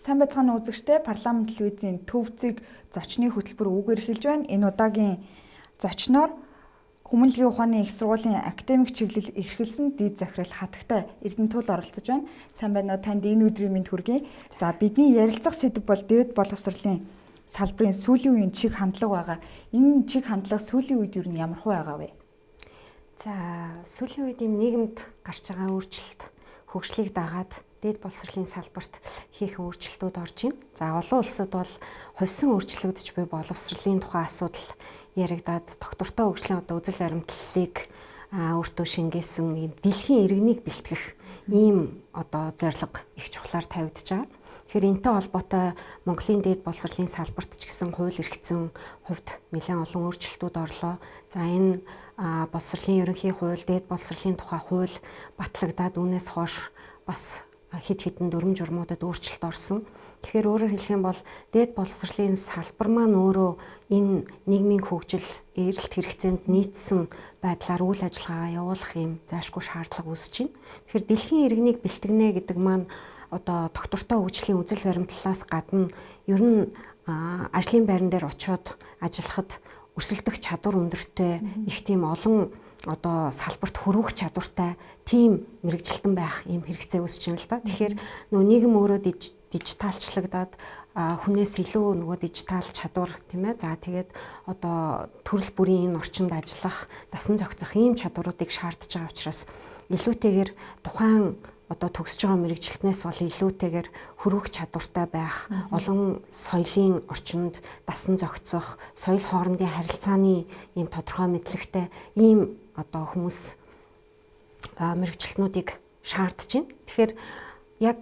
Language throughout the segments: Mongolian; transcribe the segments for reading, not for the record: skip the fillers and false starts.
Сайн байцгаана үзэгчдээ, парламент телевизийн төвцөг зочны хөтөлбөр үгээр эхэлж байна. Энэ удаагийн зочноор Хүмүүнлэгийн ухааны их сургуулийн академик чиглэл эрхэлсэн дэд захирал Хатагтай Эрдэнэтул оролцож байна. Сайн байна уу? Танд энэ өдрийн мэнд хүргэе. За, бидний ярилцах сэдэв бол дээд боловсролын салбарын сүүлийн үеийн чиг хандлага байгаа. Энэ чиг хандлага сүүлийн үед юу ямар байгаа вэ? За, сүүлийн үед нийгэмд гарч байгаа өөрчлөлт, хөгжлийг дагаад дээд боловсролын салбарт хийх өөрчлөлтүүд орж байна. За, олон улсад бол хувьсан өөрчлөгдөж буй боловсролын тухай асуудал яригадаад доктортой хөгжлийн үзэл баримтлалыг өөртөө шингээсэн ийм дэлхийн иргэнийг бэлтгэх ийм зорилго их чухлаар тавигдж байгаа. Тэгэхээр энэтэй холбоотой Монголын дээд боловсролын салбарт ч гэсэн хууль эрхцэн хувьд нэлээд олон өөрчлөлтүүд орлоо. За, энэ боловсролын ерөнхий хууль, дээд боловсролын тухай хууль батлагдаад үүнээс хойш бас хэд хэдэн дүрм журмуудад өөрчлөлт орсон. Тэгэхээр өөрөөр хэлэх юм бол дээд боловсролын салбар маань өөрөө энэ нийгмийн хөгжил, эрэлт хэрэгцээнд нийцсэн байдлаар үйл ажиллагаагаа явуулах юм зайлшгүй шаардлага үүсэж байна. Тэгэхээр дэлхийн иргэнийг бэлтгэнэ гэдэг маань доктортой хөгжлийн үзэл баримтлалаас гадна ер нь ажлын байран дээр очиод ажиллахад өрсөлдөх чадвар өндөртэй их тийм олон салбарт хөрвөх чадвартай тийм мэрэгжилтэн байх юм хэрэгцээ үүсэж байна л да. Тэгэхээр нийгэм өөрөө дижиталчлагдаад хүнээс илүү дижитал чадвар тийм ээ. За, тэгээд төрөл бүрийн энэ орчинд ажиллах, дасан зохицох ийм чадваруудыг шаардж байгаа учраас илүүтэйгээр тухайн төгсөж байгаа мэрэгжилтнээс бол илүүтэйгээр хөрвөх чадвартай байх, олон соёлын орчинд дасан зохицох, соёл хоорондын харилцааны ийм тодорхой мэдлэгтэй ийм хүмүүс мэрэгжилтнүүдийг шаардж байна. Тэгэхээр яг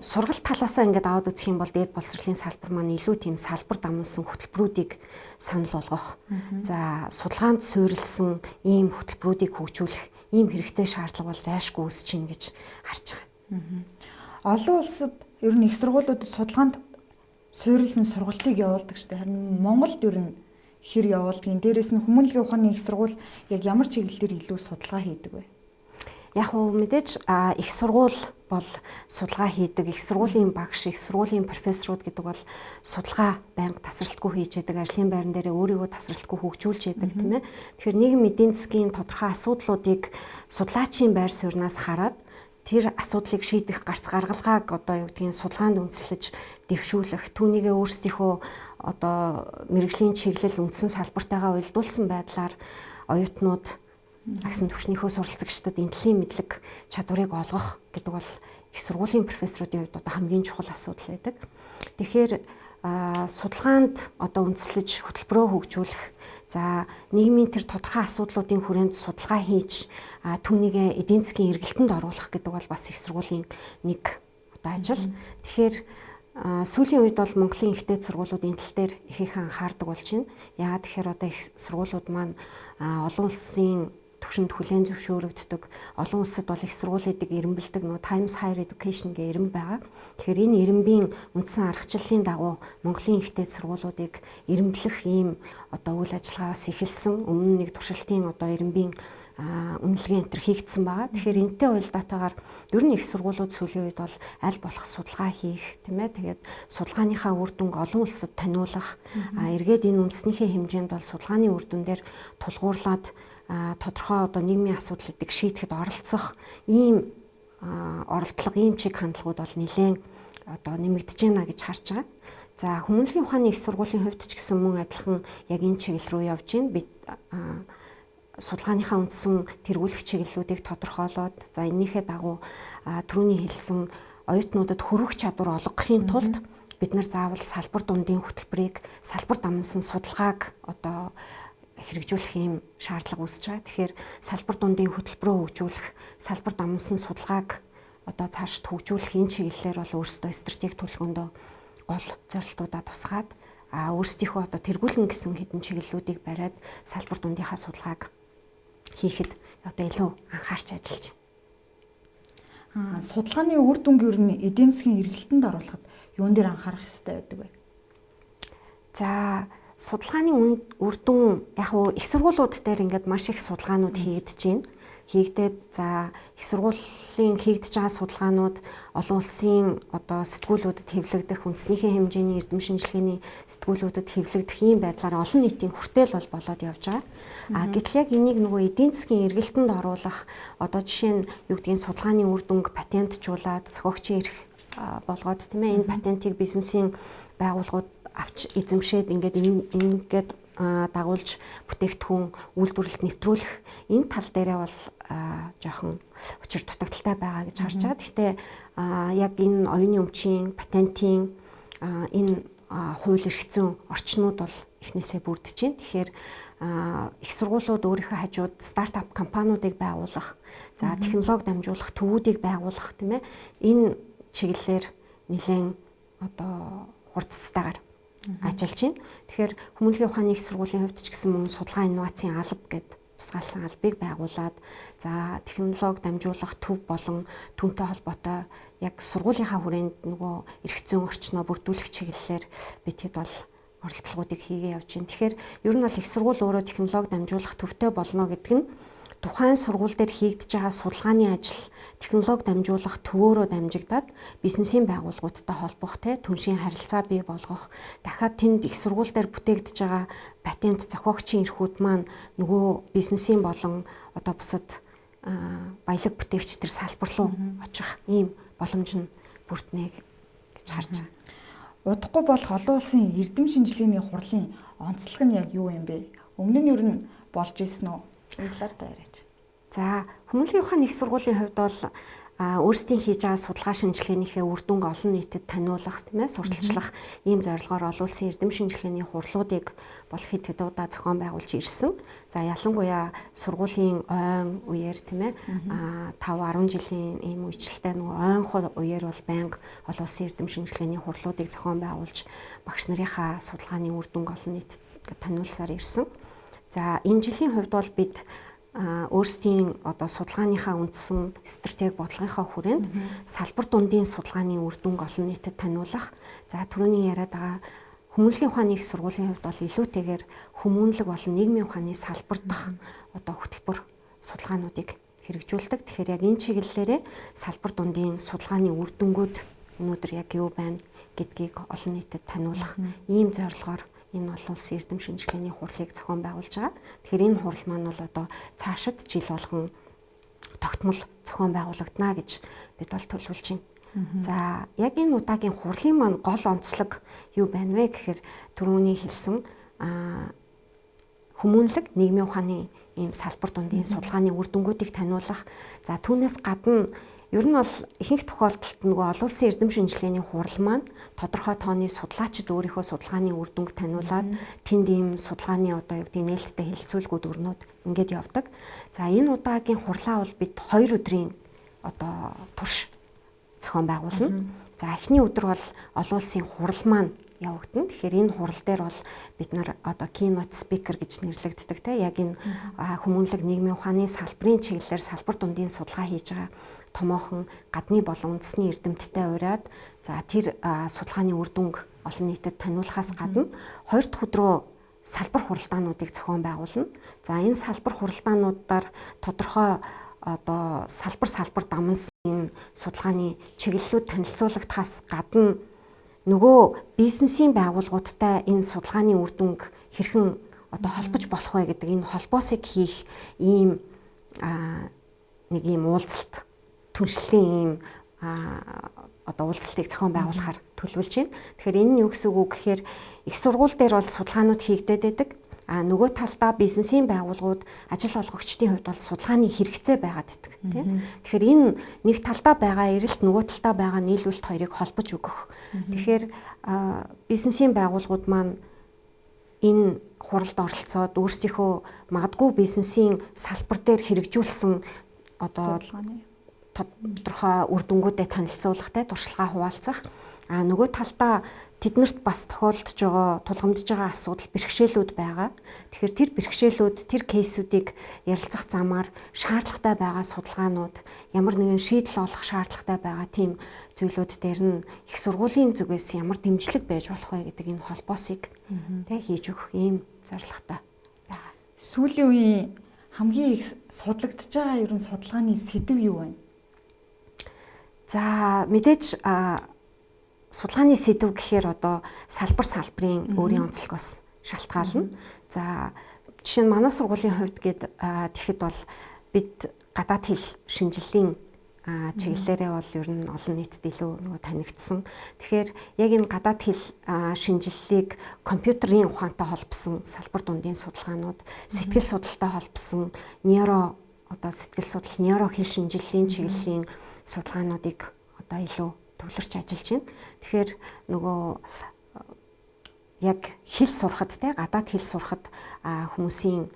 сургалт талаасаа ингээд аваад үзэх юм бол дээд боловсролын салбар маань илүү тийм салбар дамнасан хөтөлбөрүүдийг санал болгох. За, судалгаанд суурилсан ийм хөтөлбөрүүдийг хөгжүүлэх ийм хэрэгцээ шаардлага бол зайлшгүй үүсэж байна гэж харж байгаа. Олон улсад ер нь их сургуулиудад судалгаанд суурилсан сургалтыг явуулдаг шүү дээ. Харин Монголд ер нь хэр явуулдгийг, дээрэс нь Хүмүүнлэгийн ухааны их сургууль яг ямар чиглэлээр илүү судалгаа хийдэг вэ? Яг уу мэдээж их сургууль бол судалгаа хийдэг, их сургуулийн багш, их сургуулийн профессорууд гэдэг бол судалгаа байнга тасралтгүй хийж яадаг, ажлын байран дээр өөрийгөө тасралтгүй хөгжүүлж яадаг тийм ээ. Тэгэхээр нийгэм эдийн засгийн тодорхой асуудлуудыг судлаачийн байр сууриас хараад тэр асуудлыг шийдэх гарц гаргалгааг судалгаанд үндэслэж дэвшүүлэх, түүнийгээ өөрсдийнхөө мэрэгжлийн чиглэл үндсэн салбартайгаа уялдуулсан байдлаар оюутнууд агсан түвшнийхөө суралцагчдад энэлийн мэдлэг чадварыг олгох гэдэг бол их сургуулийн профессоруудын хувьд хамгийн чухал асуудал байдаг. Тэгэхээр судалгаанд үндэслэж хөтөлбөрөө хөгжүүлэх, за нийгмийн тэр тодорхой асуудлуудын хүрээнд судалгаа хийж түүнийг эдийн засгийн эргэлтэнд оруулах гэдэг бол бас их сургуулийн нэг ажил. Тэгэхээр сүүлийн үед бол Монголын их дээд сургуулиуд энэ тал дээр ихээхэн анхаардаг болж байна. Яагаад тэгэхээр их сургуулиуд маань олон улсын түвшинд хүлээн зөвшөөрөгддөг, олон улсад бол их сургуулиудыг эренбэлдэг Times Higher Education гэх эрэм байгаа. Тэгэхээр энэ эренбийн үндсэн аргачлалын дагуу Монголын их дээд сургуулиудыг эренблэх ийм үйл ажиллагаас эхэлсэн. Өмнө нэг туршилтын эренбийн үнэлгээ энэ хийгдсэн байгаа. Тэгэхээр энэтэй уялдаатайгаар ер нь их сургуулиуд сүүлийн үед бол аль болох судалгаа хийх, тийм ээ. Тэгээд судалгааныхаа үр дүнг олон улсад таниулах, эргээд энэ үндэснийхээ хэмжээнд бол судалгааны үр дүн дээр тулгуурлаад тодорхой нийгмийн асуудлуудыг шийдэхэд оролцох ийм оролдлого, ийм чиг хандлагууд бол нэлээд нэмэгдэж байна гэж харж байгаа. За, Хүмүүнлэгийн ухааны их сургуулийн хувьд ч гэсэн мөн адилхан яг энэ чиглэл рүү явж байна. Бид судалгааныхаа үндсэн тэргүүлэх чиглэлүүдийг тодорхойлоод, за энэнийхээ дагуу түрүүний хэлсэн оюутнуудад хөрвөх чадвар олгохын тулд бид нар заавал салбар дундын хөтөлбөрийг, салбар дамнасан судалгааг хэрэгжүүлэх юм шаардлага үүсэж байгаа. Тэгэхээр салбар дундын хөтөлбөрөө хөгжүүлэх, салбар дамнасан судалгааг цаашд хөгжүүлэх энэ чиглэлээр бол өөрсдөө стратеги төлөвлөгөөндөө гол зорилтуудаа тусгаад өөрсдийнхөө тэргүүлнэ гэсэн хэдэн чиглэлүүдийг бариад салбар дундынхаа судалгааг хийхэд илүү анхаарч ажиллаж байна. Судалгааны үр дүнг ер нь эдийн засгийн эргэлтэнд оруулахад юун дээр анхаарах хэрэгтэй байдаг вэ? За, судалгааны үр дүн яг их сургуулиуд дээр ингээд маш их судалгаанууд хийгдэж байна. хийгдээд за их сургуулийн хийгдэж байгаа судалгаанууд олон улсын одоо сэтгүүлүүдэд хэвлэгдэх үндэснийхээ хэмжээний эрдэм шинжилгээний сэтгүүлүүдэд хэвлэгдэх ийм байдлаар олон нийтийн хүртэл бол болоод явж байгаа. Гэтэл яг энийг нөгөө эдийн засгийн эргэлтэнд оруулах одоо жишээ нь юу гэдгийг судалгааны үр дүнг патентжуулаад зохиогчийн эрх болгоод тийм ээ энэ патентыг бизнесийн байгууллагууд авч эзэмшээд ингээд дагуулж бүтээгдэхүүн үйлдвэрлэлд нэвтрүүлэх энэ тал дээрээ бол жоохон учир дутагдaltaй байгаа гэж харж байгаа. Гэхдээ яг энэ оюуны өмчийн патентын энэ хууль эрх зүйн орчнууд бол эхнээсээ бүрдэж байна. Тэгэхээр их сургуулиуд өөрийнхөө хажууд стартап компаниудыг байгуулах, за технологи дамжуулах төвүүдийг байгуулах тийм ээ. Энэ чиглэлээр нэлээд одоо хурдцтайгаар ажиллаж байна. Тэгэхээр хүмүүнлэгийн ухааны их сургуулийн хувьд ч гэсэн мөн судалгаа инновацийн алба гэдэг тусгаалсан албыг байгуулад за технологи дамжуулах төв болон түүнтэй холбоотой яг сургуулийнхаа хүрээнд нөгөө эрх зүйн орчноо бүрдүүлэх чиглэлээр бид хэд бол оролдлогуудыг хийгээ явж байна. Тэгэхээр ер нь бол их сургууль өөрөө технологи дамжуулах төвтэй болно гэдэг нь тухайн сургууль дээр хийгдэж байгаа судалгааны ажил технологи дамжуулах төвөөрөө дамжигдаад бизнесийн байгууллагуудтай холбох түншийн харилцаа бий болгох дахиад тэнд их сургууль дээр бүтээгдэж байгаа патент зохиогчийн эрхүүд маань нөгөө бизнесийн болон одоо бусад баялаг бүтээгч төр салбар руу очих ийм боломж нь бүрднэ гэж харж байна. Удахгүй болох олон улсын эрдэм шинжилгээний хурлын онцлог нь яг юу юм бэ? Өмнө нь ер нь болж ирсэн үү? Эндэлээр та яриач. За хүмүүнлэгийн ухааны их сургуулийн хувьд бол өөрсдийн хийж байгаа судалгаа шинжилгээнийхээ үр дүнг олон нийтэд таниулах тийм ээ сурталчлах ийм зорилгоор олон улсын эрдэм шинжилгээний хурлуудыг бол хэд хэд удаа зохион байгуулж ирсэн. За ялангуяа сургуулийн ойн үеэр тийм ээ 5-10 жилийн ийм үечлэлтэй нөгөө ойнхоо үеэр бол байнга олон улсын эрдэм шинжилгээний хурлуудыг зохион байгуулж багш нарынхаа судалгааны үр дүнг олон нийтэд таниулсаар ирсэн. За энэ жилийн хувьд бол бид өөрсдийн одоо судалгааныхаа үндсэн стратеги бодлогынхаа хүрээнд салбар дундын судалгааны үр дүнг олон нийтэд таниулах. За түрүүний яриад байгаа хүмүүнлэгийн ухааны их сургуулийн хувьд бол илүүтэйгээр хүмүүнлэг болон нийгмийн ухааны салбар дах одоо хөтөлбөр судалгаануудыг хэрэгжүүлдэг. Тэгэхээр яг энэ чиглэлээрээ салбар дундын судалгааны үр дүнгууд өнөөдөр яг юу байна гэдгийг олон нийтэд таниулах ийм зорилгоор энэ олон улсын эрдэм шинжилгээний хурлыг зохион байгуулж байгаа. Тэгэхээр энэ хурал маань бол одоо цаашид жил болгон тогтмол зохион байгуулагдана гэж бид бол төлөвлөж байна. За яг энэ удаагийн хурлын маань гол онцлог юу байна вэ гэхээр түрүүний хэлсэн хүмүүнлэг нийгмийн ухааны ийм салбар дундын судалгааны үр дүнгуудыг таниулах. За түүнээс гадна ер нь бол ихэнх тохиолдолд нөгөө олон улсын эрдэм шинжилгээний хурал маань тодорхой тооны судлаачид өөрийнхөө судалгааны үр дүнг таниулаад тэнд ийм судалгааны одоо юу гэдэг нээлттэй хэлэлцүүлгүүд өрнөд ингээд явдаг. За энэ удаагийн хурлаа бол бид 2 өдрийн одоо турш зохион байгуулна. За эхний өдөр бол олон улсын хурал маань явагдана. Тэгэхээр энэ хурал дээр бол бид нар одоо keynote speaker гэж нэрлэгддэг те яг энэ хүмүүнлэг нийгмийн ухааны салбарын чиглэлээр салбар дундын судалгаа хийж байгаа томоохон гадны болон үндэсний эрдэмтдтэй ураад за тэр судалгааны үр дүнг олон нийтэд таниулахаас гадна 2 дахь өдрөө салбар хуралдаануудыг зохион байгуулна. За энэ салбар хуралдаануудаар тодорхой одоо салбар дамнасан судалгааны чиглэлүүд танилцуулагдахаас гадна нөгөө бизнесийн байгууллагуудтай энэ судалгааны үр дүнг хэрхэн одоо холбож болох вэ гэдэг энэ холбоосыг хийх ийм нэг ийм уулзалт түншлэлийн ийм одоо уулзалтыг зохион байгуулахаар төлөвлөж байна. Тэгэхээр энэ нь юу гэсэн үг вэ гэхээр их сургууль дээр бол судалгаанууд хийгдээд байдаг. Нөгөө талдаа бизнесийн байгууллагууд ажил олгогчдын хувьд бол судалгааны хэрэгцээ байгаад байдаг тийм. Тэгэхээр энэ нэг талдаа байгаа эрэлт нөгөө талдаа байгаа нийлүүлэлт хоёрыг холбож өгөх. Тэгэхээр бизнесийн байгууллагууд маань энэ хуралд оролцоод өөрсдийнхөө магадгүй бизнесийн салбар дээр хэрэгжүүлсэн одоо тодорхой үр дүнгуудыг танилцуулахтай туршлагаа хуваалцах. Нөгөө талдаа тэднэрт бас тохиолдож байгаа тулгамдж байгаа асуудал бэрхшээлүүд байгаа. Тэгэхээр тэр бэрхшээлүүд тэр кейсүүдийг ярилцах замаар шаардлагатай байгаа судалгаанууд ямар нэгэн шийдэл олох шаардлагатай байгаа тийм зүйлүүд дээр нь их сургуулийн зүгээс ямар дэмжлэг байж болох вэ гэдэг энэ холбоосыг хийж өгөх ийм зорилготой байгаа. Сүүлийн үеийн хамгийн их судлагдж байгаа ерөн судалгааны сэдэв юу вэ? За мэдээж судалгааны сэдэв гэхээр одоо салбарын өөрийн онцлогоос шалтгаална. За жишээ нь манай сургуулийн хувьд тэгэхэд бол бид гадаад хэл шинжиллийн чиглэлээрээ бол ер нь олон нийтэд илүү нөгөө танигдсан. Тэгэхээр яг энэ гадаад хэл шинжиллийг компьютерийн ухаантай холбосон салбар дундын судалгаанууд, сэтгэл судлалтай холбосон сэтгэл судлал, нейро хэл шинжиллийн чиглэлийн судалгаануудыг одоо илүү төвлөрч ажиллаж байна. Тэгэхээр нөгөө яг хэл сурахад гадаад хэл сурахад хүмүүсийн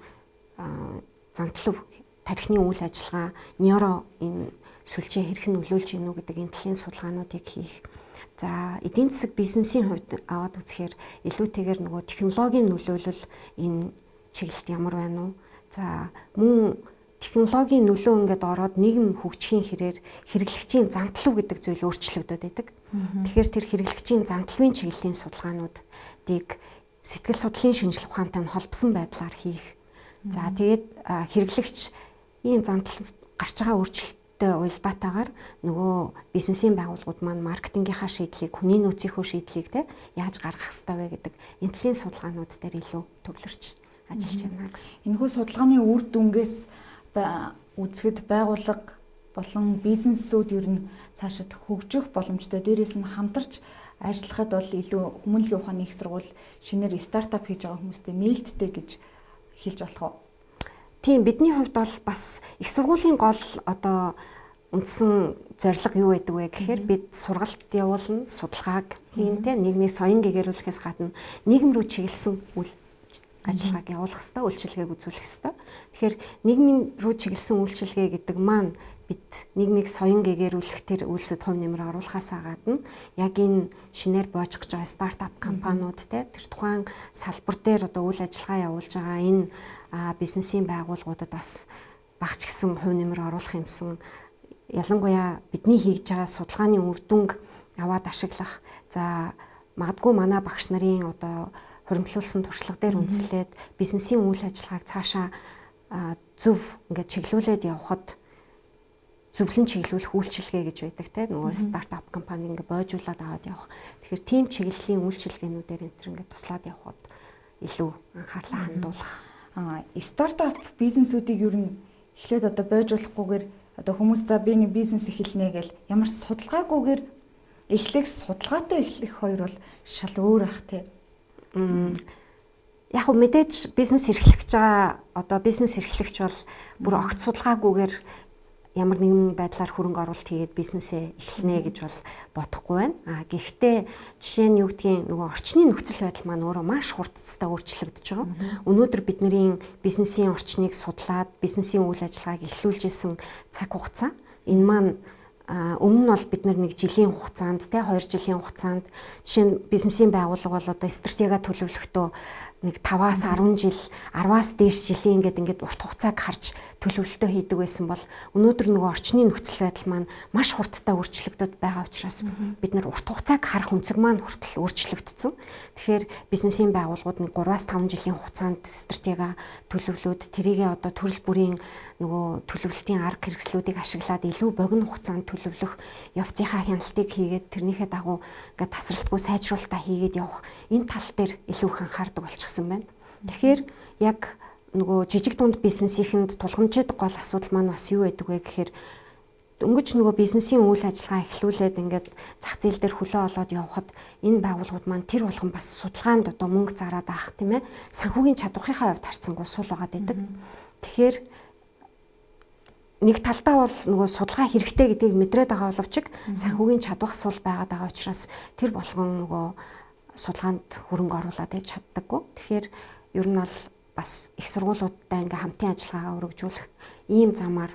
зантлав тархины үйл ажиллагаа, нейро энэ сүлжээ хэрхэн нөлөөлж гинүү гэдэг энэ төрлийн судалгаануудыг хийх. За эдийн засаг бизнесийн хувьд аваад үзэхээр илүүтэйгээр нөгөө технологийн нөлөөлөл энэ чиглэлд ямар байна уу? За мөн технологийн нөлөө ингээд ороод нийгэм хөгжихийн хэрээр хэрэглэгчийн зантлав гэдэг зүйл өөрчлөгдөд байдаг. Тэгэхээр тэр хэрэглэгчийн зантлавын чиглэлийн судалгаануудыг сэтгэл судлалын шинжилгээ ухаантай холбосон байдлаар хийх. За тэгээд хэрэглэгч ийм зантлав гарч байгаа өөрчлөлттэй уялдаатайгаар нөгөө бизнесийн байгууллагууд маань маркетингийнхаа шийдлийг, хүний нөөцийнхөө шийдлийг яаж гаргах ёстой вэ гэдэг энэ төрлийн судалгаанууд дээр илүү төвлөрч ажиллаж байна гэсэн. Энэхүү судалгааны үр дүнгээс үзэхэд байгууллага болон бизнесүүд ер нь цаашид хөгжих боломжтой. Дээрээс нь хамтарч ажиллахад бол илүү хүмүүнлэгийн ухааны их сургууль шинээр стартап хийж байгаа хүмүүстэй нээлттэй гэж хэлж болох уу? Тийм, бидний хувьд бол бас их сургуулийн гол одоо үндсэн зорилго юу байдаг вэ гэхээр бид сургалт явуулна, судалгааг хийн нийгмийг соён гэгэрүүлэхээс гадна нийгэм рүү чиглэсэн үйл ажиллагааг явуулах хэрэгтэй, үйлчилгээг үзүүлэх хэрэгтэй. Тэгэхээр нийгмийн рүү чиглэсэн үйлчилгээ гэдэг маань бид нийгмийг соён гэгэрүүлэх тэр үйлсэд хувь нэмэр оруулахаас гадна яг энэ шинээр боож гэж байгаа стартап компаниуд тэр тухайн салбар дээр одоо үйл ажиллагаа явуулж байгаа энэ бизнесийн байгууллагуудад бас багч гисэн хувь нэмэр оруулах юмсан ялангуяа бидний хийж байгаа судалгааны үр дүнг аваад ашиглах. За магадгүй манай багш нарын одоо хуримтлуулсан туршлага дээр үндэслээд бизнесийн үйл ажиллагааг цаашаа зөв ингээд чиглүүлээд явхад зөвлөн чиглүүлэх үйлчилгээ гэж байдаг нөгөө стартап компани ингээд бойжуулаад аваад явах. Тэгэхээр тим чиглэлийн үйлчилгээнүүдээр энэ төр ингээд туслаад явхад илүү анхаарлаа хандуулах. Стартап бизнесүүдийг ер нь эхлээд одоо бойжуулахгүйгээр одоо хүмүүс за би нэг бизнес эхэлнэ гэл ямар судалгаагүйгээр эхлэх, судалгаатай эхлэх хоёр бол шал өөр ах тий. Яг хөө мэдээж бизнес эрхлэгч байгаа одоо бизнес эрхлэгч бол бүр огт судалгаагүйгээр ямар нэгэн байдлаар хөрөнгө оруулалт хийгээд бизнесээ эхлэнэ гэж бол бодохгүй байна. Гэхдээ жишээ нь юу гэдгийг нөгөө орчны нөхцөл байдал маань өөрөө маш хурдцтай өөрчлөгдөж байгаа. Өнөөдөр бидний бизнесийн орчныг судлаад бизнесийн үйл ажиллагааг эхлүүлж исэн цаг хугацаа энэ маань өмнө нь бол бид нэг жилийн хугацаанд 2 жилийн хугацаанд жишээ нь бизнесийн байгууллага бол одоо стратеги төлөвлөхдөө нэг 5-аас 10 жил 10-аас дээш жилийн ингээд урт хугацааг харж төлөвлөлтөө хийдэг байсан бол өнөөдөр нөгөө орчны нөхцөл байдал маань маш хурдтай өөрчлөгдөд байгаа учраас бид нар урт хугацааг харах өнцөг маань хүртэл өөрчлөгдсөн. Тэгэхээр бизнесийн байгууллагууд нэг 3-аас 5 жилийн хугацаанд стратеги төлөвлөөд тэрийгээ одоо төрөл бүрийн нөгөө төлөвлөлтийн арга хэрэгслүүдийг ашиглаад илүү богино хугацаанд төлөвлөх явцынхаа хяналтыг хийгээд тэрнийхээ дагуу ингээд тасралтгүй сайжруулалтаа хийгээд явах энэ тал дээр илүү их анхаардаг болчихсон байна. Тэгэхээр яг нөгөө жижиг дунд бизнесийнхэнд тулгамжид гол асуудал маань бас юу байдаг вэ гэхээр дөнгөж нөгөө бизнесийн үйл ажиллагаа эхлүүлээд ингээд зах зээл дээр хөлөө олоод явхад энэ байгууллагууд маань тэр болгон бас судалгаанд одоо мөнгө зараад авах тийм ээ санхүүгийн чадварынхаа хувьд харьцангуй сул байгаа гэдэг. Тэгэхээр нэг талдаа бол нөгөө судалгаа хэрэгтэй гэдгийг мэдрээд байгаа боловч санхүүгийн чадвар сул байгаад байгаа учраас тэр болгон нөгөө судалгаанд хөрөнгө оруулаад яж чаддаггүй. Тэгэхээр ер нь бол бас их сургуулиудтай ингээм хамтын ажиллагаагаа өргөжүүлэх ийм замаар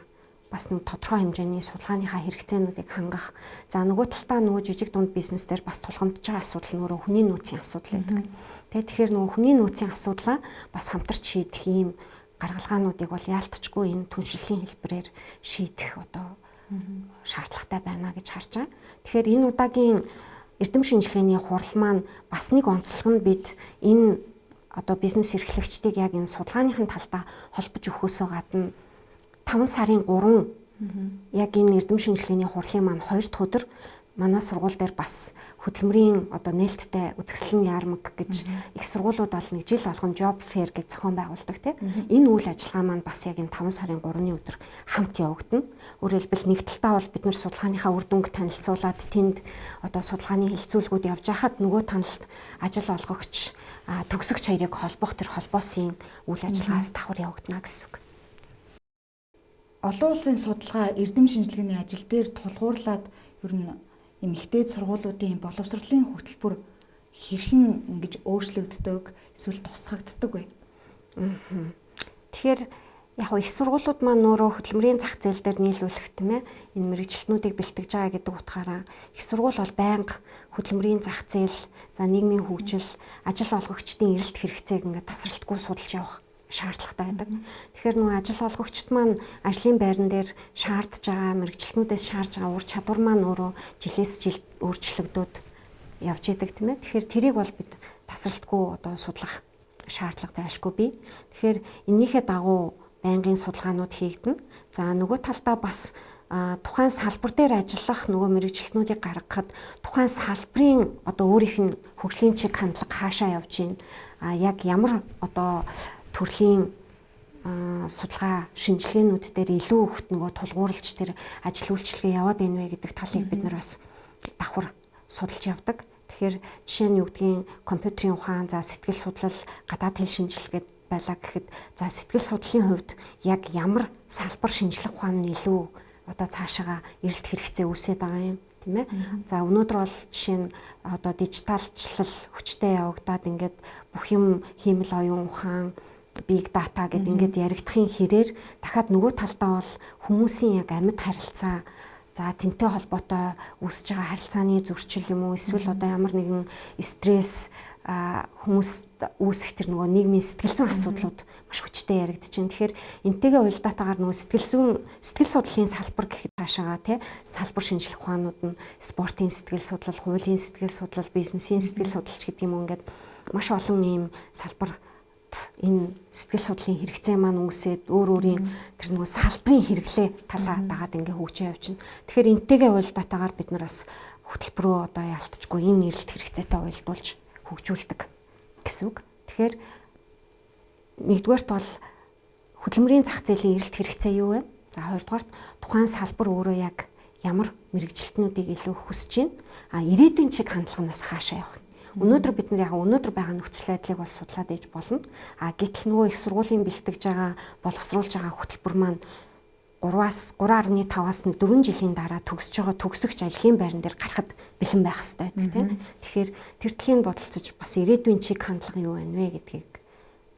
бас нэг тодорхой хэмжээний судалгааныхаа хэрэгцээнүүдийг хангах. За нөгөө талдаа нөгөө жижиг дунд бизнесээр бас тулгамдж байгаа асуудал нь өөрөө хүний нөөцийн асуудал байдаг. Тэгэхээр нөгөө хүний нөөцийн асуудлаа бас хамтарч шийдэх ийм гаргалгаануудыг бол яалтчгүй энэ түншлэлийн хэлбэрээр шийдэх одоо шаардлагатай байна гэж харж байгаа. Тэгэхээр энэ удаагийн эрдэм шинжилгээний хурал маань бас нэг онцлог нь бид энэ одоо бизнес эрхлэгчдийг яг энэ судалгааныхын талдаа холбож өгөхөөсөө гадна 5 сарын 3 яг энэ эрдэм шинжилгээний хурлын маань 2 дахь өдөр манай сургууль дээр бас хөдөлмөрийн одоо нээлттэй үзэсгэлэн ярмаг гэж их сургуулиуд бол нэг жил болгон job fair гэж зохион байгуулдаг тийм. Энэ үйл ажиллагаа маань бас яг энэ 5 сарын 3-ны өдөр хамт явагдана. Өөрөөр хэлбэл нэг талдаа бол бид нар судалгааныхаа үр дүнг танилцуулаад тэнд одоо судалгааны хилцүүлгүүд явж хахад нөгөө талд ажил олгогч төгсөгч хоёрыг холбох тэр холбоосын үйл ажиллагаас давхар явагдана гэсэн үг. Олон улсын судалгаа эрдэм шинжилгээний ажил дээр тулгуурлаад ер нь эмэгтэй сургуулиудын боловсролын хөтөлбөр хэрхэн ингэж өөрчлөгддөг эсвэл тусгагддаг вэ? Тэгэхээр яг их сургуулиуд маань өөрөө хөтөлмөрийн зах зээл дээр нийлүүлэх тийм ээ энэ мэргэжилтнүүдийг бэлтгэж байгаа гэдэг утгаараа их сургууль бол байнга хөтөлмөрийн зах зээл, за нийгмийн хөгжил, ажил олгогчдын эрэлт хэрэгцээг ингээд тасралтгүй судалж явах шаардлагатай байдаг. Тэгэхээр нөгөө ажил олгогчд маань ажлын байран дээр шаардж байгаа мэргэжилтнүүдээс шаардж байгаа ур чадвар маань өөрөө жилээс жилд өөрчлөгдөд явж идэг тийм ээ. Тэгэхээр тэрийг бол бид тасралтгүй одоо судлах шаардлага зайлшгүй бий. Тэгэхээр энийхээ дагуу байнгын судалгаанууд хийгдэнэ. За нөгөө талдаа бас тухайн салбар дээр ажиллах нөгөө мэргэжилтнүүдийг гаргахад тухайн салбарын одоо өөрийнх нь хөгжлийн чиг хандлага хаашаа явж байна. Яг ямар одоо төрлийн судалгаа шинжилгээнүүд дээр илүү хөвт нөгөө тулгуурлаж тэр ажил үйлчлэгээ яваад байна вэ гэдэг талыг бид нар бас давхар судалж явдаг. Тэгэхээр жишээ нь юу гэдгийг компьютерийн ухаан, за сэтгэл судлал, гадаад хэл шинжилгээд байлаа гэхэд за сэтгэл судлалын хувьд яг ямар салбар шинжлэх ухаан нь илүү одоо цаашаага эрэлт хэрэгцээ үүсээд байгаа юм тийм ээ. За өнөөдөр бол жишээ нь одоо дижиталчлал хүчтэй явагдаад ингээд бүх юм хиймэл оюун ухаан, big data гэдэг ингээд яригдахын хэрээр дахиад нөгөө талдаа бол хүмүүсийн яг амьд харилцаа, за тэнтэй холбоотой үүсэж байгаа харилцааны зөрчил юм уу эсвэл одоо ямар нэгэн стресс хүмүүст үүсэх тэр нөгөө нийгмийн сэтгэл зүйн асуудлууд маш хүчтэй яригдж байна. Тэгэхээр энтэйгээ уялдаатайгаар нөгөө сэтгэл судлалын салбар гэхэд хаашаага тий салбар шинжлэх ухаанууд нь спортын сэтгэл судлал, хуулийн сэтгэл судлал, бизнесийн сэтгэл судлалч гэдэг юм ингээд маш олон ийм салбар энэ сэтгэл судлалын хэрэгцээ маань үүсээд өөр өөрийн тэр нөгөө салбарын хэрэглээ талаа дагаад ингээ хөгжиж явж байна. Тэгэхээр энтэйгээ уялдаатайгаар бид нар бас хөтөлбөрөө одоо ялтчгүй энэ эрэлт хэрэгцээтэй уялдуулж хөгжүүлдэг гэсэн үг. Тэгэхээр нэгдүгээрт бол хөдөлмөрийн зах зээлийн эрэлт хэрэгцээ юу вэ? За хоёрдугаарт тухайн салбар өөрөө яг ямар мэргэжилтнүүдийг илүү хүсэж байна. Ирээдүйн чиг хандлага нь бас хаашаа явах вэ? Өнөөдөр бид нар яг өнөөдөр байгаа нөхцөл байдлыг бол судлаад ээж болно. Гэтэл нөгөө их сургуулийн бэлтгэж байгаа, боловсруулж байгаа хөтөлбөр маань 3.5-аас 4 жилийн дараа төгсөж байгаа төгсөгч ажлын байран дээр гарахад бэлэн байх хэрэгтэй байдаг тийм. Тэгэхээр тэр талыг бодолцож бас ирээдүйн чиг хандлага юу байна вэ гэдгийг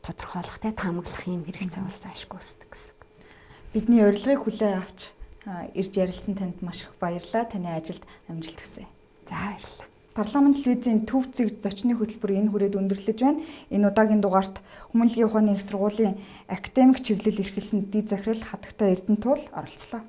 тодорхойлох те таамаглах юм хэрэгцээ бол заашгүй үүсдэг гэсэн. Бидний урилгыг хүлээн авч ирж ярилцсан танд маш их баярлалаа. Таны ажилд амжилт хүсье. За баярлалаа. Парламент телевизийн төв зэг зочны хөтөлбөр энэ хүрээд өндөрлөж байна. Энэ удаагийн дугаарт Хүмүүнлэгийн ухааны их сургуулийн академик чиглэл эрхэлсэн Ди Захирал Хатагтай Эрдэнэ туул оролцлоо.